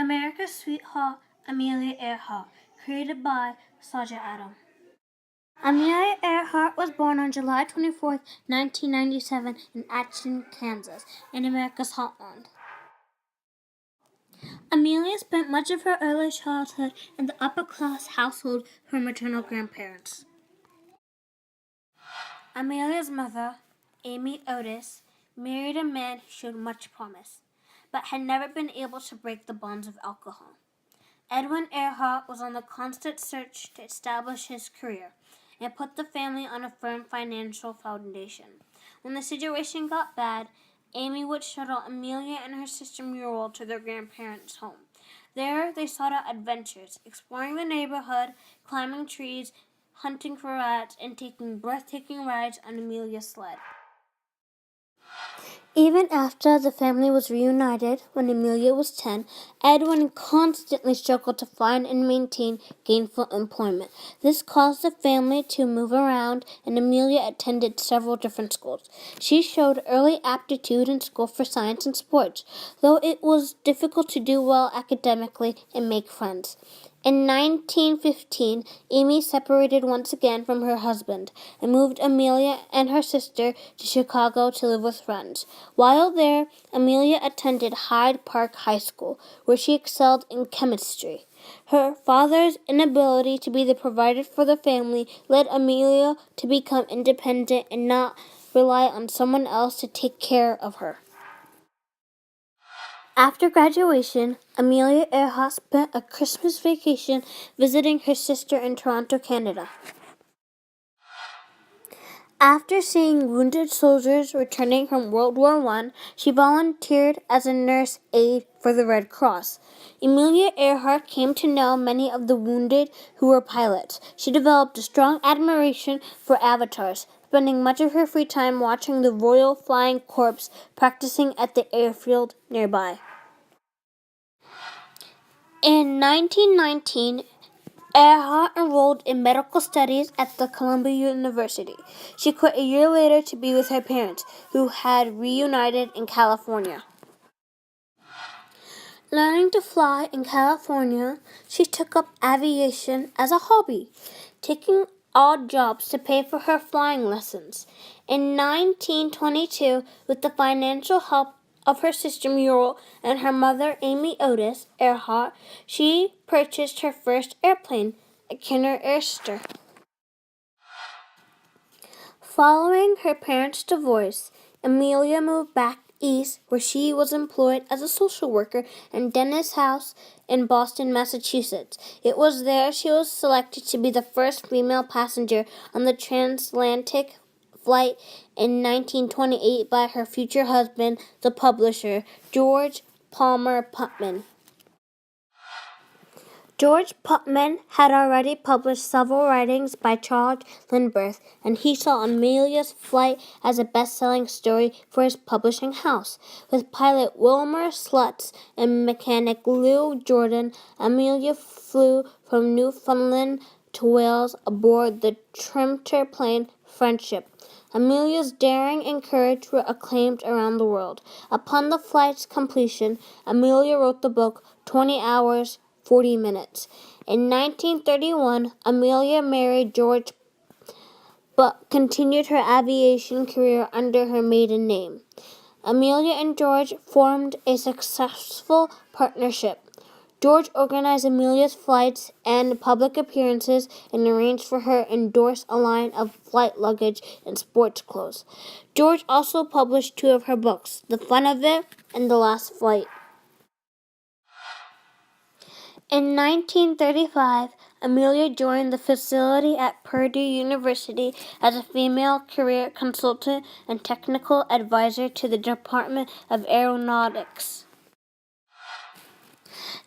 America's Sweetheart, Amelia Earhart, created by Saja Adam. Amelia Earhart was born on July 24, 1997 in Atchison, Kansas, in America's heartland. Amelia spent much of her early childhood in the upper-class household of her maternal grandparents. Amelia's mother, Amy Otis, married a man who showed much promise, but had never been able to break the bonds of alcohol. Edwin Earhart was on the constant search to establish his career and put the family on a firm financial foundation. When the situation got bad, Amy would shuttle Amelia and her sister Muriel to their grandparents' home. There, they sought out adventures, exploring the neighborhood, climbing trees, hunting for rats, and taking breathtaking rides on Amelia's sled. Even after the family was reunited when Amelia was 10, Edwin constantly struggled to find and maintain gainful employment. This caused the family to move around, and Amelia attended several different schools. She showed early aptitude in school for science and sports, though it was difficult to do well academically and make friends. In 1915, Amy separated once again from her husband and moved Amelia and her sister to Chicago to live with friends. While there, Amelia attended Hyde Park High School, where she excelled in chemistry. Her father's inability to be the provider for the family led Amelia to become independent and not rely on someone else to take care of her. After graduation, Amelia Earhart spent a Christmas vacation visiting her sister in Toronto, Canada. After seeing wounded soldiers returning from World War I, she volunteered as a nurse aide for the Red Cross. Amelia Earhart came to know many of the wounded who were pilots. She developed a strong admiration for avatars, spending much of her free time watching the Royal Flying Corps practicing at the airfield nearby. In 1919, Earhart enrolled in medical studies at the Columbia University. She quit a year later to be with her parents, who had reunited in California. Learning to fly in California, she took up aviation as a hobby, taking odd jobs to pay for her flying lessons. In 1922, with the financial help of her sister Muriel and her mother Amy Otis Earhart, she purchased her first airplane, a Kenner Airster. Following her parents' divorce, Amelia moved back east, where she was employed as a social worker in Dennis House in Boston, Massachusetts. It was there she was selected to be the first female passenger on the transatlantic flight in 1928 by her future husband, the publisher, George Palmer Putnam. George Putnam had already published several writings by Charles Lindbergh, and he saw Amelia's flight as a best-selling story for his publishing house. With pilot Wilmer Slutz and mechanic Lou Jordan, Amelia flew from Newfoundland to Wales aboard the trimter plane Friendship. Amelia's daring and courage were acclaimed around the world. Upon the flight's completion, Amelia wrote the book 20 Hours, 40 Minutes. In 1931, Amelia married George but continued her aviation career under her maiden name. Amelia and George formed a successful partnership. George organized Amelia's flights and public appearances and arranged for her to endorse a line of flight luggage and sports clothes. George also published 2 of her books, The Fun of It and The Last Flight. In 1935, Amelia joined the facility at Purdue University as a female career consultant and technical advisor to the Department of Aeronautics.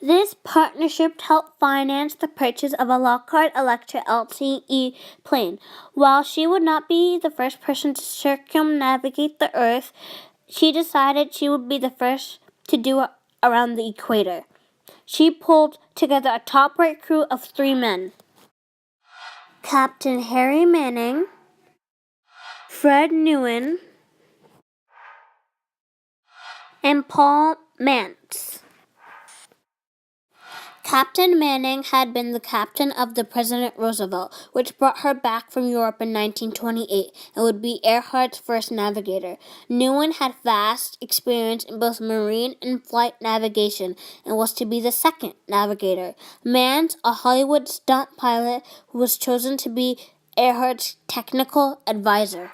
This partnership helped finance the purchase of a Lockheed Electra LTE plane. While she would not be the first person to circumnavigate the Earth, she decided she would be the first to do it around the equator. She pulled together a top-rate crew of 3 men: Captain Harry Manning, Fred Newen, and Paul Mantz. Captain Manning had been the captain of the President Roosevelt, which brought her back from Europe in 1928 and would be Earhart's first navigator. Newen had vast experience in both marine and flight navigation and was to be the second navigator. Mans, a Hollywood stunt pilot who was chosen to be Earhart's technical advisor.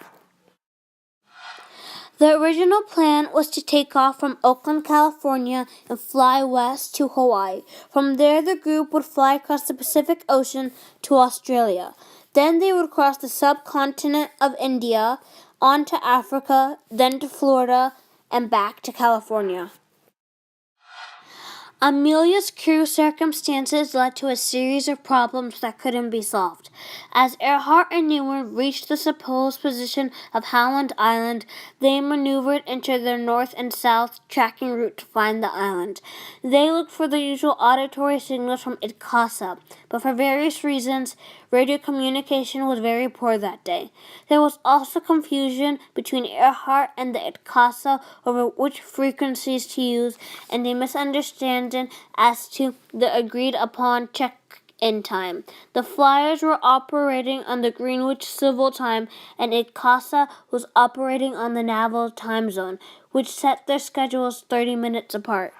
The original plan was to take off from Oakland, California and fly west to Hawaii. From there, the group would fly across the Pacific Ocean to Australia. Then they would cross the subcontinent of India, on to Africa, then to Florida, and back to California. Amelia's crew circumstances led to a series of problems that couldn't be solved. As Earhart and Newen reached the supposed position of Howland Island, they maneuvered into their north and south tracking route to find the island. They looked for the usual auditory signals from Itkasa, but for various reasons, radio communication was very poor that day. There was also confusion between Earhart and the Itkasa over which frequencies to use, and a misunderstanding as to the agreed-upon check-in time. The flyers were operating on the Greenwich Civil Time, and Itkasa was operating on the Naval Time Zone, which set their schedules 30 minutes apart.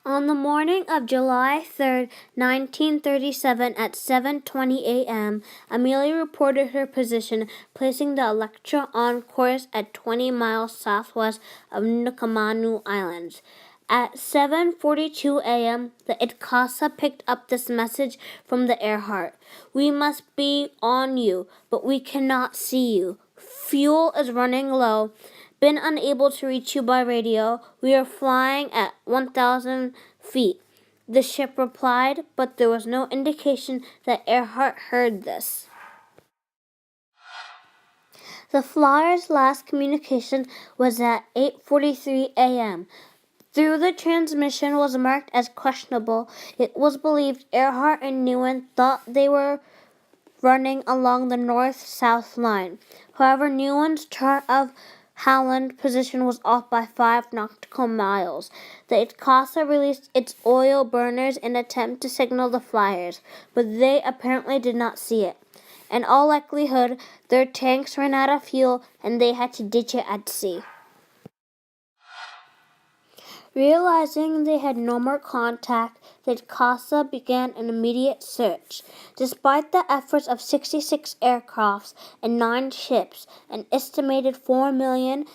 On the morning of July 3, 1937, at 7:20 a.m., Amelia reported her position, placing the Electra on course at 20 miles southwest of Nukamanu Islands. At 7:42 a.m., the Itkasa picked up this message from the Earhart. "We must be on you, but we cannot see you. Fuel is running low. Been unable to reach you by radio. We are flying at 1,000 feet." The ship replied, but there was no indication that Earhart heard this. The flyer's last communication was at 8:43 a.m. Though the transmission was marked as questionable, it was believed Earhart and Newen thought they were running along the north-south line. However, Newen's chart of Howland position was off by 5 nautical miles. The Itkasa released its oil burners in an attempt to signal the flyers, but they apparently did not see it. In all likelihood, their tanks ran out of fuel and they had to ditch it at sea. Realizing they had no more contact, the Itkasa began an immediate search. Despite the efforts of 66 aircrafts and 9 ships, an estimated 4 million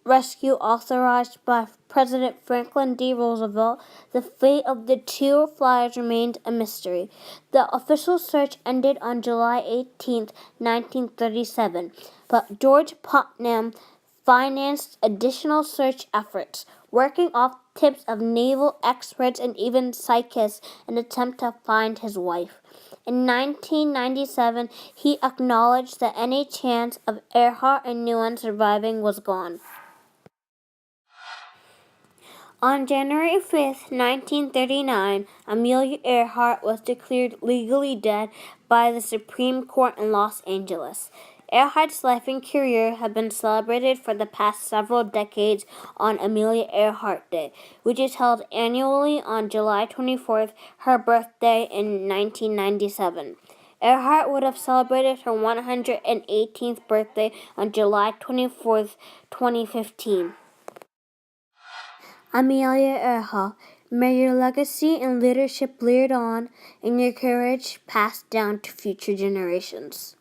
rescue authorized by President Franklin D. Roosevelt, the fate of the 2 flyers remained a mystery. The official search ended on July 18, 1937, but George Putnam financed additional search efforts, working off tips of naval experts and even psychics in an attempt to find his wife. In 1997, he acknowledged that any chance of Earhart and Newen surviving was gone. On January 5, 1939, Amelia Earhart was declared legally dead by the Supreme Court in Los Angeles. Earhart's life and career have been celebrated for the past several decades on Amelia Earhart Day, which is held annually on July 24th, her birthday in 1997. Earhart would have celebrated her 118th birthday on July 24th, 2015. Amelia Earhart, may your legacy and leadership live on and your courage passed down to future generations.